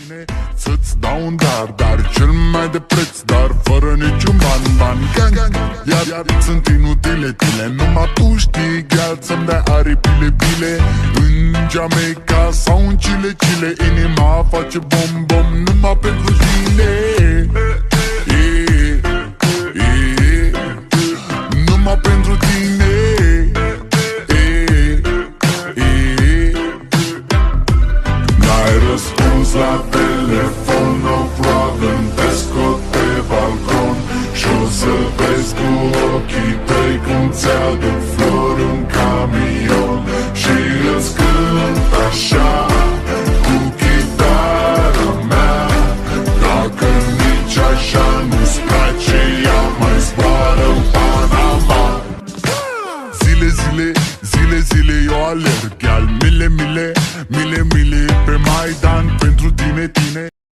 tine. Să-ți dau un dar cel mai de preț, dar fără niciun ban. Iar sunt inutile tine, numai tu știi, gheal, să-mi dai aripile bile. În Jamaica sau în Chile, inima face bom numai pentru tine. Numai pentru tine. N-ai răspuns la telefon, no problem, te scot pe balcon și o să vezi cu ochii tăi cum ți-aduc flori în camion și îți cânt așa cu chitara mea. Dacă nici așa nu-ți place, ea mai zboară în Panama. Zile eu alerg, gheal, mile pe Maidan pentru tine.